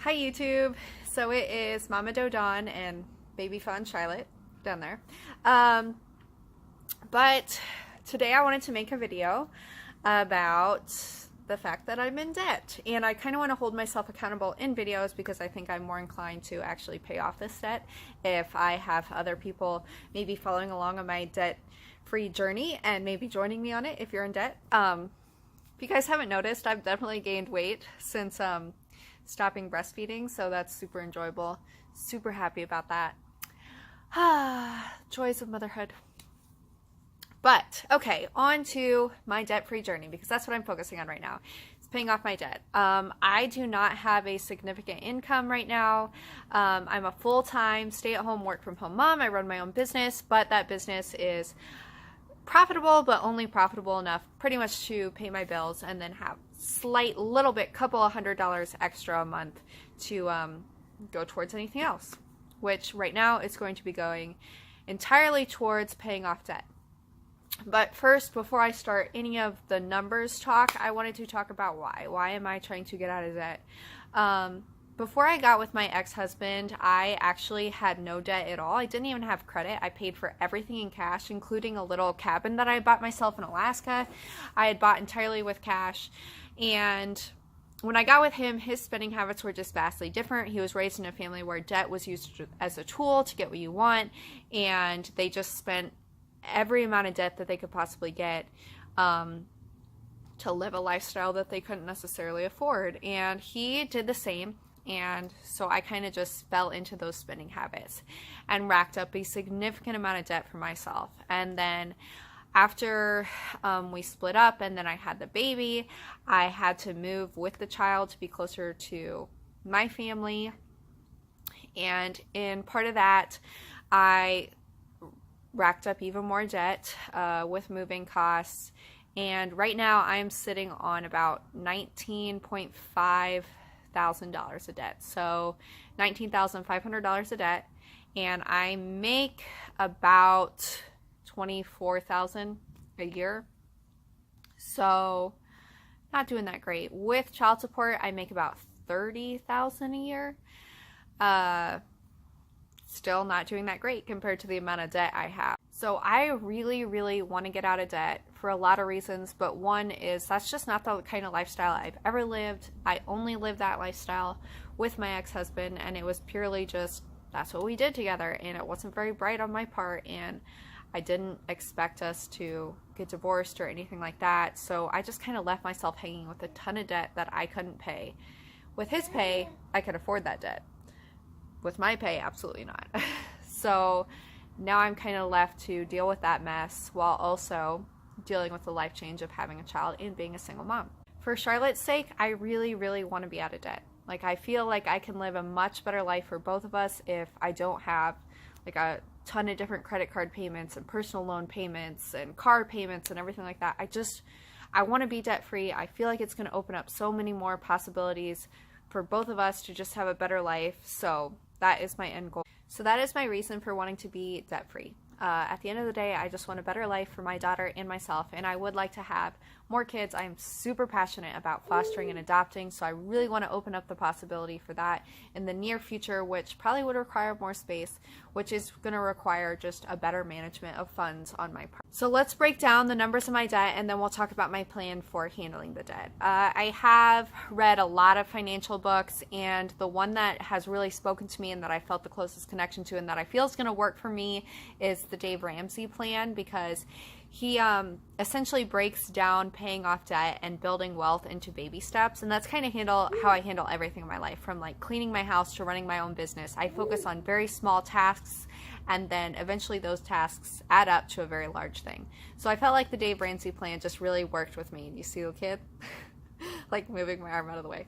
Hi YouTube. So it is Mama Doe Dawn and Baby Fawn Charlotte down there. But today I wanted to make a video about the fact that I'm in debt, and I kind of want to hold myself accountable in videos because I think I'm more inclined to actually pay off this debt if I have other people maybe following along on my debt-free journey and maybe joining me on it if you're in debt. If you guys haven't noticed, I've definitely gained weight since stopping breastfeeding, so that's super enjoyable. Super happy about that. Joys of motherhood. But okay, on to my debt-free journey, because that's what I'm focusing on right now. It's paying off my debt. I do not have a significant income right now. I'm a full-time stay-at-home work-from-home mom. I run my own business, but that business is profitable, but only profitable enough pretty much to pay my bills and then have couple of $100 extra a month to go towards anything else, which right now is going to be going entirely towards paying off debt. But first, before I start any of the numbers talk, I wanted to talk about why. Why am I trying to get out of debt? Before I got with my ex-husband, I actually had no debt at all. I didn't even have credit. I paid for everything in cash, including a little cabin that I bought myself in Alaska. I had bought entirely with cash. And when I got with him, his spending habits were just vastly different. He was raised in a family where debt was used as a tool to get what you want, and they just spent every amount of debt that they could possibly get to live a lifestyle that they couldn't necessarily afford. And he did the same. And so I kind of just fell into those spending habits and racked up a significant amount of debt for myself. And then after we split up and then I had the baby, I had to move with the child to be closer to my family. And in part of that, I racked up even more debt with moving costs. And right now I'm sitting on about $19,500 of debt. So $19,500 of debt. And I make about $24,000 a year. So not doing that great. With child support, I make about $30,000 a year. Still not doing that great compared to the amount of debt I have. So I really, really want to get out of debt for a lot of reasons, but one is that's just not the kind of lifestyle I've ever lived. I only lived that lifestyle with my ex-husband, and it was purely just, that's what we did together, and it wasn't very bright on my part, and I didn't expect us to get divorced or anything like that, so I just kind of left myself hanging with a ton of debt that I couldn't pay. With his pay, I could afford that debt. With my pay, absolutely not. So now I'm kind of left to deal with that mess while also dealing with the life change of having a child and being a single mom. For Charlotte's sake, I really, really want to be out of debt. Like, I feel like I can live a much better life for both of us if I don't have like a ton of different credit card payments and personal loan payments and car payments and everything like that. I want to be debt free. I feel like it's going to open up so many more possibilities for both of us to just have a better life. So that is my end goal. So that is my reason for wanting to be debt-free. At the end of the day, I just want a better life for my daughter and myself, and I would like to have more kids. I am super passionate about fostering and adopting, so I really want to open up the possibility for that in the near future, which probably would require more space, which is going to require just a better management of funds on my part. So let's break down the numbers of my debt, and then we'll talk about my plan for handling the debt. I have read a lot of financial books, and the one that has really spoken to me and that I felt the closest connection to and that I feel is going to work for me is the Dave Ramsey plan, because he essentially breaks down paying off debt and building wealth into baby steps, and that's kind of how I handle everything in my life, from like cleaning my house to running my own business. I focus on very small tasks, and then eventually those tasks add up to a very large thing. So I felt like the Dave Ramsey plan just really worked with me. You see the kid? Like moving my arm out of the way.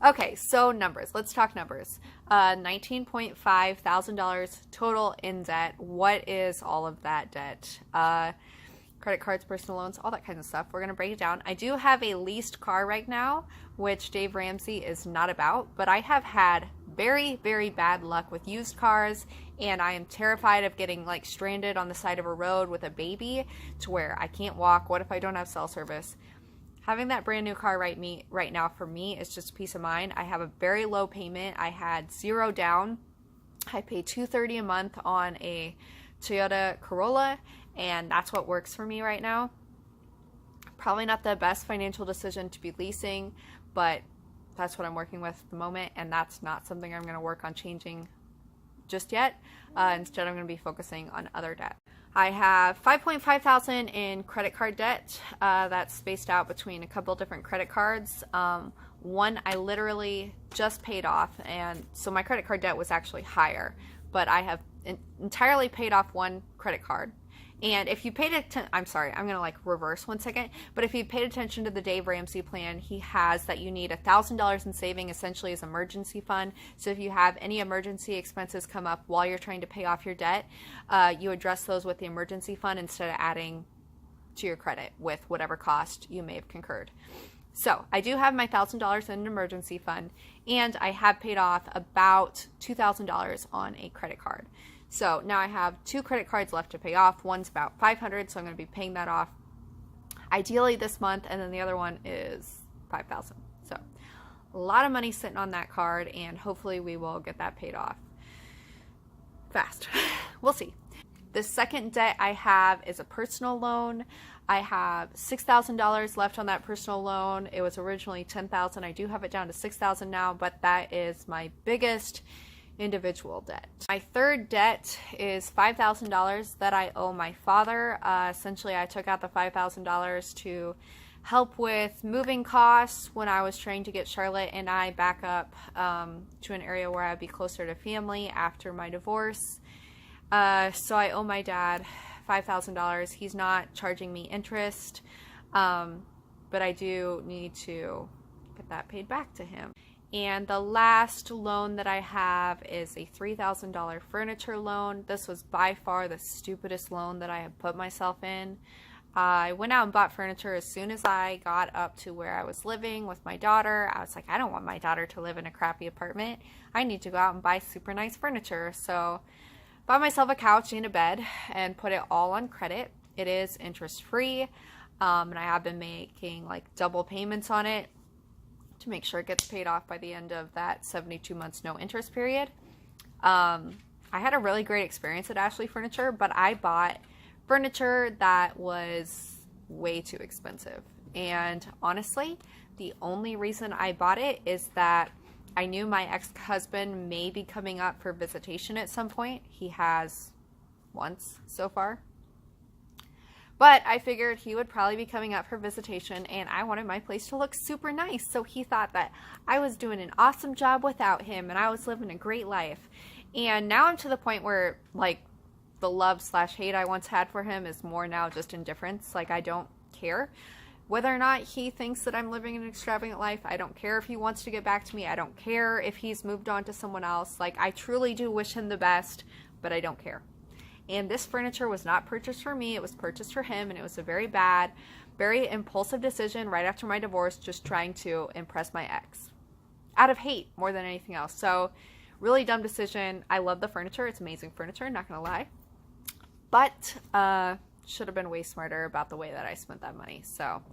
Okay, so numbers. Let's talk numbers. $19,500 total in debt. What is all of that debt? Credit cards, personal loans, all that kind of stuff. We're going to break it down. I do have a leased car right now, which Dave Ramsey is not about, but I have had very, very bad luck with used cars, and I am terrified of getting like stranded on the side of a road with a baby to where I can't walk. What if I don't have cell service? Having that brand new car right now for me is just peace of mind. I have a very low payment. I had 0 down. I pay $230 a month on a Toyota Corolla, and that's what works for me right now. Probably not the best financial decision to be leasing, but that's what I'm working with at the moment, and that's not something I'm going to work on changing just yet. Instead, I'm going to be focusing on other debt. I have $5,500 in credit card debt. That's spaced out between a couple different credit cards. One I literally just paid off, and so my credit card debt was actually higher, but I have entirely paid off one credit card. And if you paid attention, I'm sorry, I'm going to like reverse 1 second. But if you paid attention to the Dave Ramsey plan, he has that you need $1,000 in saving essentially as emergency fund. So if you have any emergency expenses come up while you're trying to pay off your debt, you address those with the emergency fund instead of adding to your credit with whatever cost you may have concurred. So I do have my $1,000 in an emergency fund, and I have paid off about $2,000 on a credit card. So now I have 2 credit cards left to pay off. One's about $500, so I'm going to be paying that off ideally this month, and then the other one is $5,000. So a lot of money sitting on that card, and hopefully we will get that paid off fast. We'll see. The second debt I have is a personal loan. I have $6,000 left on that personal loan. It was originally $10,000. I do have it down to $6,000 now, but that is my biggest individual debt. My third debt is $5,000 that I owe my father. Essentially, I took out the $5,000 to help with moving costs when I was trying to get Charlotte and I back up to an area where I'd be closer to family after my divorce. So I owe my dad $5,000. He's not charging me interest, but I do need to get that paid back to him. And the last loan that I have is a $3,000 furniture loan. This was by far the stupidest loan that I have put myself in. I went out and bought furniture as soon as I got up to where I was living with my daughter. I was like, I don't want my daughter to live in a crappy apartment. I need to go out and buy super nice furniture. So bought myself a couch and a bed and put it all on credit. It is interest free, and I have been making like double payments on it to make sure it gets paid off by the end of that 72 months no interest period. I had a really great experience at Ashley Furniture, but I bought furniture that was way too expensive. And honestly, the only reason I bought it is that I knew my ex-husband may be coming up for visitation at some point. He has once so far. But I figured he would probably be coming up for visitation, and I wanted my place to look super nice. So he thought that I was doing an awesome job without him, and I was living a great life. And now I'm to the point where, like, the love/hate I once had for him is more now just indifference. Like, I don't care. Whether or not he thinks that I'm living an extravagant life, I don't care if he wants to get back to me. I don't care if he's moved on to someone else. Like, I truly do wish him the best, but I don't care. And this furniture was not purchased for me. It was purchased for him, and it was a very bad, very impulsive decision right after my divorce, just trying to impress my ex. Out of hate more than anything else. So, really dumb decision. I love the furniture. It's amazing furniture, not going to lie. But, should have been way smarter about the way that I spent that money. So,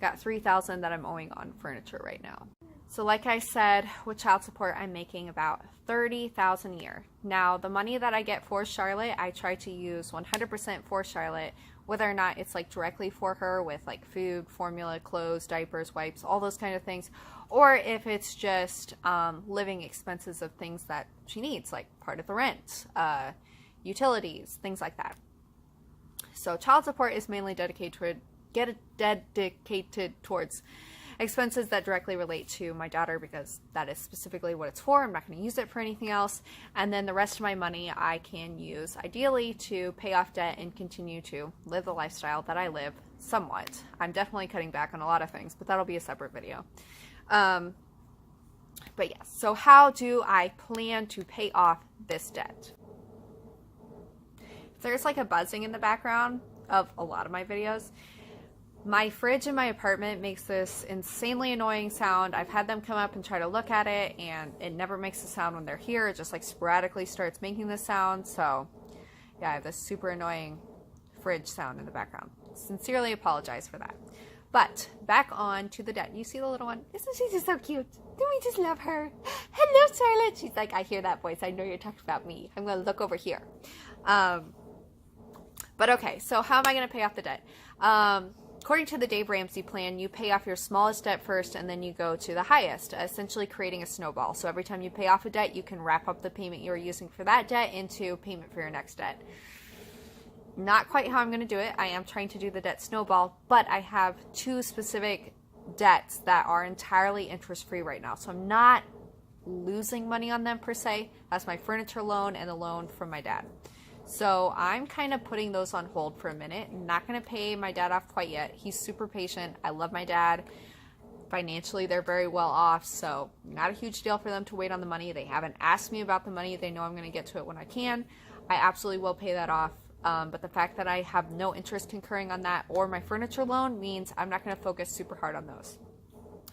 got $3,000 that I'm owing on furniture right now. So like I said, with child support, I'm making about $30,000 a year. Now, the money that I get for Charlotte, I try to use 100% for Charlotte, whether or not it's like directly for her with like food, formula, clothes, diapers, wipes, all those kind of things, or if it's just living expenses of things that she needs, like part of the rent, utilities, things like that. So child support is mainly dedicated towards expenses that directly relate to my daughter, because that is specifically what it's for. I'm not going to use it for anything else. And then the rest of my money I can use ideally to pay off debt and continue to live the lifestyle that I live somewhat. I'm definitely cutting back on a lot of things, but that'll be a separate video. But yes, so how do I plan to pay off this debt? There's like a buzzing in the background of a lot of my videos. My fridge in my apartment makes this insanely annoying sound. I've had them come up and try to look at it, and it never makes a sound when they're here. It just like sporadically starts making this sound. So yeah, I have this super annoying fridge sound in the background. Sincerely apologize for that. But back on to the debt. You see the little one? Isn't she just so cute? Don't we just love her? Hello, Charlotte. She's like, I hear that voice. I know you're talking about me. I'm going to look over here. But okay, so how am I going to pay off the debt? According to the Dave Ramsey plan, you pay off your smallest debt first and then you go to the highest, essentially creating a snowball. So every time you pay off a debt, you can wrap up the payment you're using for that debt into payment for your next debt. Not quite how I'm going to do it. I am trying to do the debt snowball, but I have two specific debts that are entirely interest-free right now. So I'm not losing money on them per se. That's my furniture loan and the loan from my dad. So I'm kind of putting those on hold for a minute. I'm not going to pay my dad off quite yet. He's super patient. I love my dad. Financially, they're very well off, so not a huge deal for them to wait on the money. They haven't asked me about the money. They know I'm going to get to it when I can. I absolutely will pay that off. But the fact that I have no interest incurring on that or my furniture loan means I'm not going to focus super hard on those.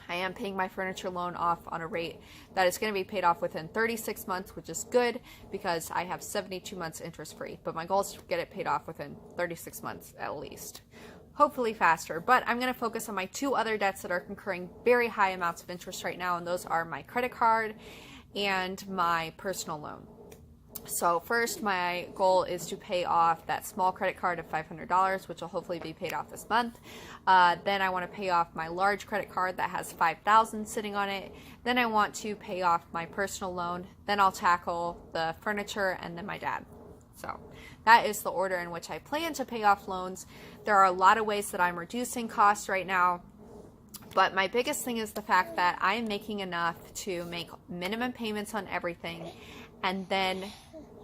I am paying my furniture loan off on a rate that is going to be paid off within 36 months, which is good because I have 72 months interest free. But my goal is to get it paid off within 36 months at least. Hopefully faster. But I'm going to focus on my two other debts that are incurring very high amounts of interest right now, and those are my credit card and my personal loan. So first, my goal is to pay off that small credit card of $500, which will hopefully be paid off this month. Then I want to pay off my large credit card that has $5,000 sitting on it. Then I want to pay off my personal loan. Then I'll tackle the furniture and then my dad. So that is the order in which I plan to pay off loans. There are a lot of ways that I'm reducing costs right now. But my biggest thing is the fact that I'm making enough to make minimum payments on everything, and then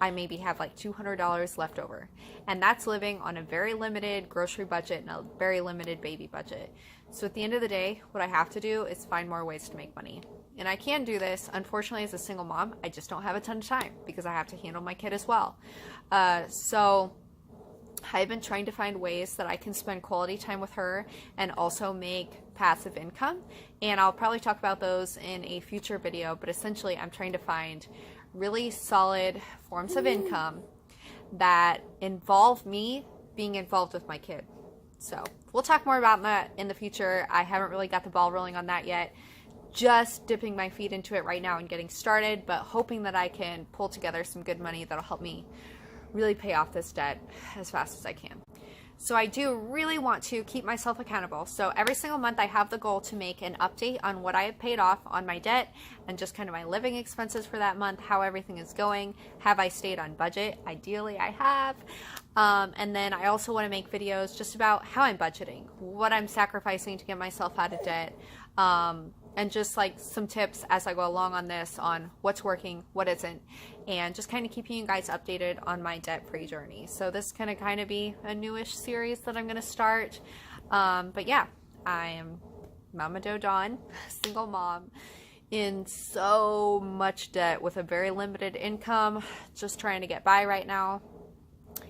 I maybe have like $200 left over. And that's living on a very limited grocery budget and a very limited baby budget. So at the end of the day, what I have to do is find more ways to make money. And I can do this. Unfortunately, as a single mom, I just don't have a ton of time because I have to handle my kid as well. So I've been trying to find ways that I can spend quality time with her and also make passive income. And I'll probably talk about those in a future video, but essentially I'm trying to find really solid forms of income that involve me being involved with my kid. So we'll talk more about that in the future. I haven't really got the ball rolling on that yet. Just dipping my feet into it right now and getting started, but hoping that I can pull together some good money that'll help me really pay off this debt as fast as I can. So I do really want to keep myself accountable. So every single month I have the goal to make an update on what I have paid off on my debt and just kind of my living expenses for that month, how everything is going. Have I stayed on budget? Ideally I have. And then I also want to make videos just about how I'm budgeting, what I'm sacrificing to get myself out of debt, and just like some tips as I go along on this on what's working, what isn't, and just kind of keeping you guys updated on my debt-free journey. So this can kind of be a newish series that I'm going to start. But yeah, I am Mama Doe Dawn, single mom, in so much debt with a very limited income, just trying to get by right now.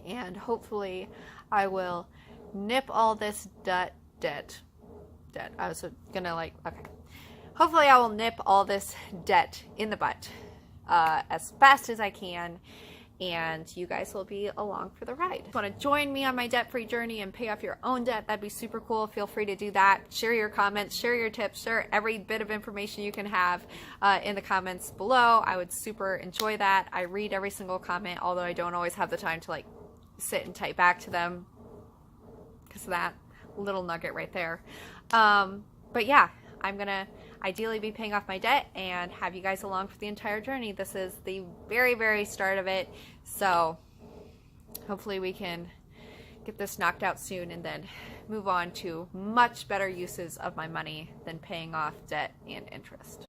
And hopefully I will nip all this debt. I was gonna okay. Hopefully I will nip all this debt in the butt as fast as I can, and you guys will be along for the ride. If you want to join me on my debt-free journey and pay off your own debt, that'd be super cool. Feel free to do that. Share your comments, share your tips, share every bit of information you can have in the comments below. I would super enjoy that. I read every single comment, although I don't always have the time to like sit and type back to them because of that little nugget right there. But yeah, I'm gonna ideally be paying off my debt and have you guys along for the entire journey. This is the very, very start of it. So hopefully we can get this knocked out soon and then move on to much better uses of my money than paying off debt and interest.